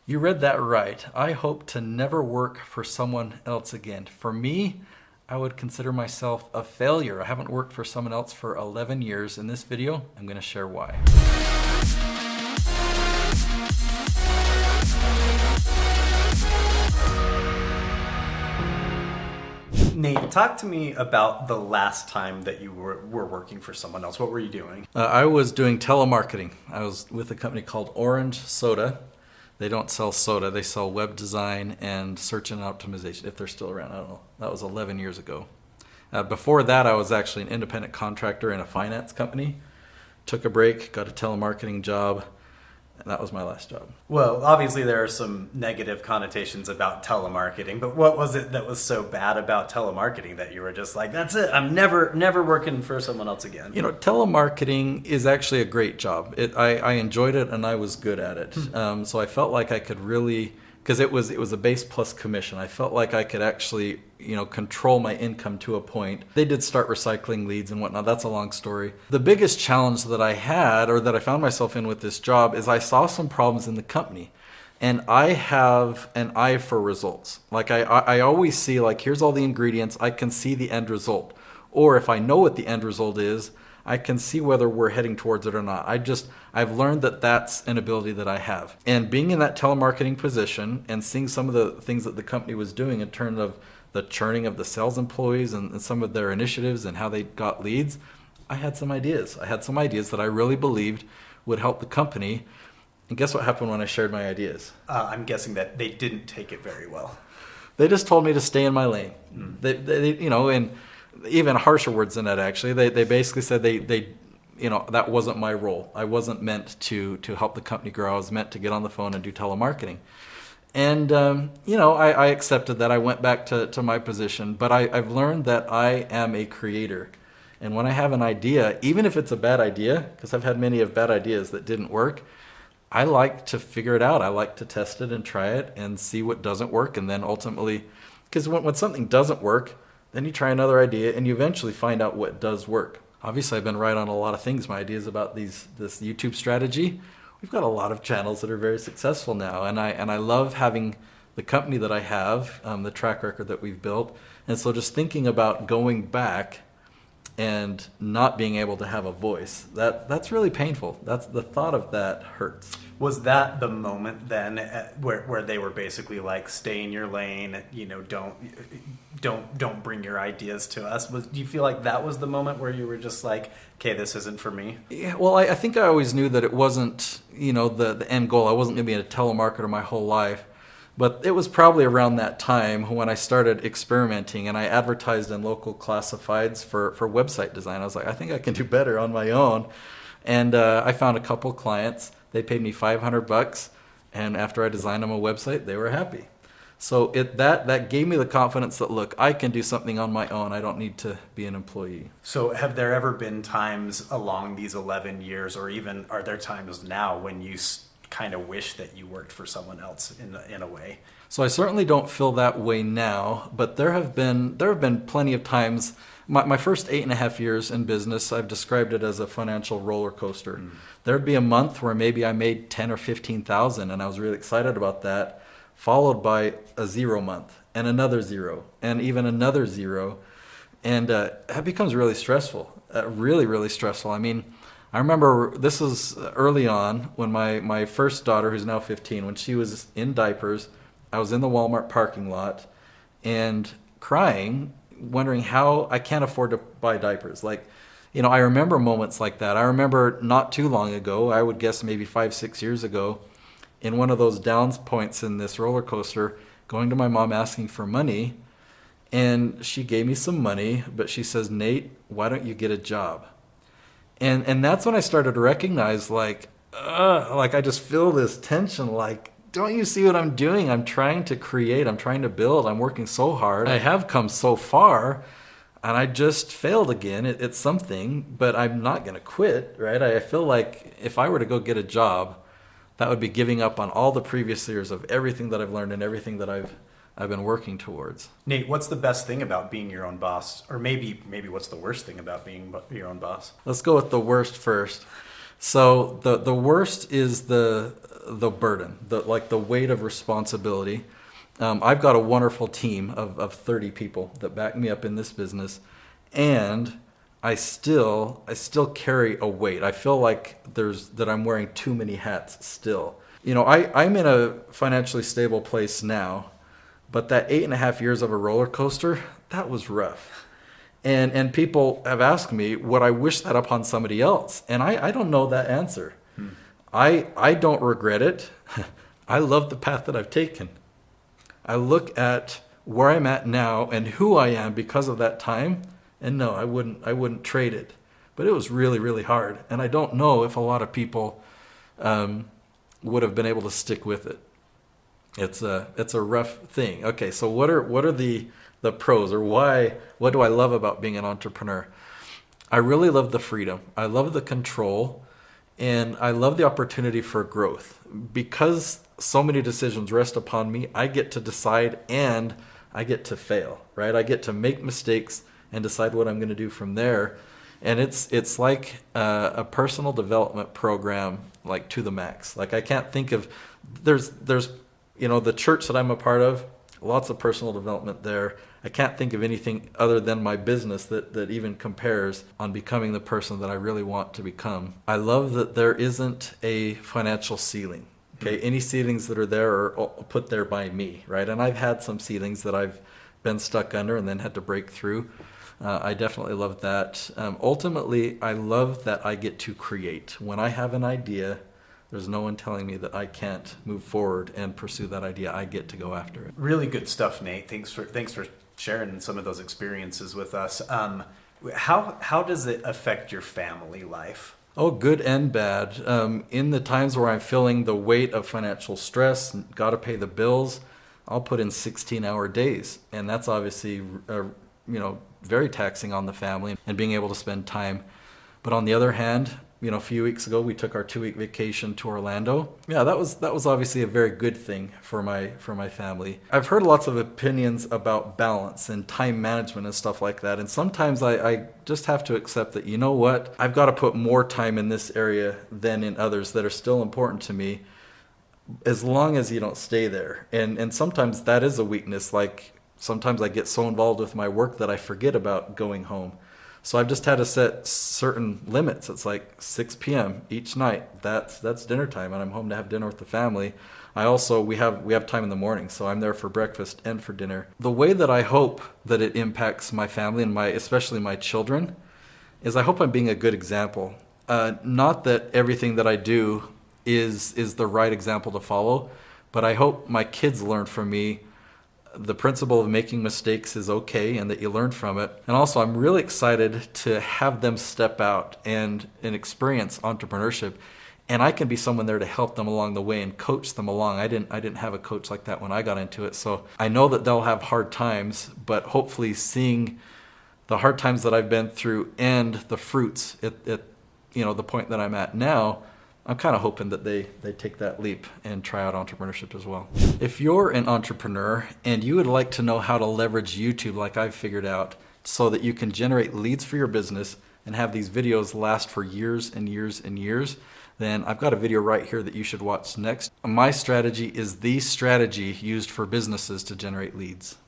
You read that right. I hope to never work for someone else again. For me, I would consider myself a failure. I haven't worked for someone else for 11 years. In this video, I'm going to share why. Nate, talk to me about the last time that you were working for someone else. What were you doing? I was doing telemarketing. I was with a company called Orange Soda. They don't sell soda. They sell web design and search and optimization, if they're still around. I don't know. That was 11 years ago. Before that, I was actually an independent contractor in a finance company. Took a break, got a telemarketing job, and that was my last job. Well, obviously there are some negative connotations about telemarketing, but what was it that was so bad about telemarketing that you were just like, that's it, I'm never working for someone else again? You know, telemarketing is actually a great job. I enjoyed it and I was good at it. So I felt like I could really, because it was a base plus commission. I felt like I could actually, control my income to a point. They did start recycling leads and whatnot. That's a long story. The biggest challenge that I had, or that I found myself in with this job, is I saw some problems in the company. And I have an eye for results. Like I always see, like, here's all the ingredients. I can see the end result. Or if I know what the end result is, I can see whether we're heading towards it or not. I've learned that that's an ability that I have. And being in that telemarketing position and seeing some of the things that the company was doing in terms of the churning of the sales employees and some of their initiatives and how they got leads, I had some ideas. I had some ideas that I really believed would help the company. And guess what happened when I shared my ideas? I'm guessing that they didn't take it very well. They just told me to stay in my lane. They and even harsher words than that, actually. They basically said they that wasn't my role. I wasn't meant to help the company grow. I was meant to get on the phone and do telemarketing. And, I accepted that. I went back to my position. But I've learned that I am a creator. And when I have an idea, even if it's a bad idea, because I've had many of bad ideas that didn't work, I like to figure it out. I like to test it and try it and see what doesn't work. And then ultimately, because when something doesn't work, then you try another idea and you eventually find out what does work. Obviously, I've been right on a lot of things. My ideas about this YouTube strategy. We've got a lot of channels that are very successful now. And I love having the company that I have, the track record that we've built. And so just thinking about going back and not being able to have a voice, that's really painful. That's the thought of that hurts. Was that the moment then where they were basically like, stay in your lane, don't bring your ideas to us? Do you feel like that was the moment where you were just like, okay, this isn't for me? Yeah, well, I think I always knew that it wasn't, the end goal. I wasn't going to be a telemarketer my whole life. But it was probably around that time when I started experimenting and I advertised in local classifieds for website design. I was like, I think I can do better on my own. And I found a couple clients. They paid me $500, and after I designed them a website, they were happy. So that gave me the confidence that, look, I can do something on my own. I don't need to be an employee. So have there ever been times along these 11 years, or even are there times now when you kind of wish that you worked for someone else in a way? So I certainly don't feel that way now, but there have been plenty of times. My first 8.5 years in business, I've described it as a financial roller coaster. There'd be a month where maybe I made 10 or 15,000 and I was really excited about that, followed by a 0 month and another 0 and even another 0. And that becomes really stressful, really, really stressful. I mean, I remember this was early on when my first daughter, who's now 15, when she was in diapers, I was in the Walmart parking lot and crying, wondering how I can't afford to buy diapers. I remember moments like that. I remember not too long ago, I would guess maybe 5-6 years ago, in one of those down points in this roller coaster, going to my mom asking for money. And she gave me some money, but she says, Nate, why don't you get a job? And that's when I started to recognize, I just feel this tension, don't you see what I'm doing? I'm trying to create, I'm trying to build, I'm working so hard. I have come so far, and I just failed again. It's something, but I'm not going to quit, right? I feel like if I were to go get a job, that would be giving up on all the previous years of everything that I've learned and everything that I've been working towards. Nate, what's the best thing about being your own boss? Or maybe what's the worst thing about being your own boss? Let's go with the worst first. So the worst is the burden, the weight of responsibility. I've got a wonderful team of 30 people that back me up in this business, and I still carry a weight. I feel like that I'm wearing too many hats still. I'm in a financially stable place now, but that 8.5 years of a roller coaster, that was rough. And people have asked me, would I wish that upon somebody else? And I don't know that answer. I don't regret it. I love the path that I've taken. I look at where I'm at now and who I am because of that time, and no, I wouldn't trade it. But it was really, really hard, and I don't know if a lot of people would have been able to stick with it. It's a rough thing. Okay, so what are the pros, or what do I love about being an entrepreneur? I really love the freedom. I love the control, and I love the opportunity for growth. Because so many decisions rest upon me, I get to decide and I get to fail, right? I get to make mistakes and decide what I'm going to do from there. And it's like a personal development program, like to the max. Like I can't think of, there's the church that I'm a part of, lots of personal development there. I can't think of anything other than my business that even compares on becoming the person that I really want to become. I love that there isn't a financial ceiling. Okay, any ceilings that are there are put there by me, right? And I've had some ceilings that I've been stuck under and then had to break through. I definitely love that. Ultimately, I love that I get to create. When I have an idea, there's no one telling me that I can't move forward and pursue that idea. I get to go after it. Really good stuff, Nate. Thanks for sharing some of those experiences with us. How does it affect your family life? Oh, good and bad. In the times where I'm feeling the weight of financial stress, got to pay the bills, I'll put in 16-hour days, and that's obviously very taxing on the family and being able to spend time. But on the other hand, a few weeks ago we took our 2-week vacation to Orlando. Yeah, that was obviously a very good thing for my family. I've heard lots of opinions about balance and time management and stuff like that, and sometimes I just have to accept that, you know what, I've got to put more time in this area than in others that are still important to me, as long as you don't stay there. And sometimes that is a weakness. Like sometimes I get so involved with my work that I forget about going home. So I've just had to set certain limits. It's like 6 p.m. each night. That's dinner time, and I'm home to have dinner with the family. We have time in the morning, so I'm there for breakfast and for dinner. The way that I hope that it impacts my family and especially my children is I hope I'm being a good example. Not that everything that I do is the right example to follow, but I hope my kids learn from me the principle of making mistakes is okay and that you learn from it. And also, I'm really excited to have them step out and experience entrepreneurship. And I can be someone there to help them along the way and coach them along. I didn't have a coach like that when I got into it. So I know that they'll have hard times, but hopefully seeing the hard times that I've been through and the fruits at the point that I'm at now, I'm kind of hoping that they take that leap and try out entrepreneurship as well. If you're an entrepreneur and you would like to know how to leverage YouTube like I've figured out so that you can generate leads for your business and have these videos last for years and years and years, then I've got a video right here that you should watch next. My strategy is the strategy used for businesses to generate leads.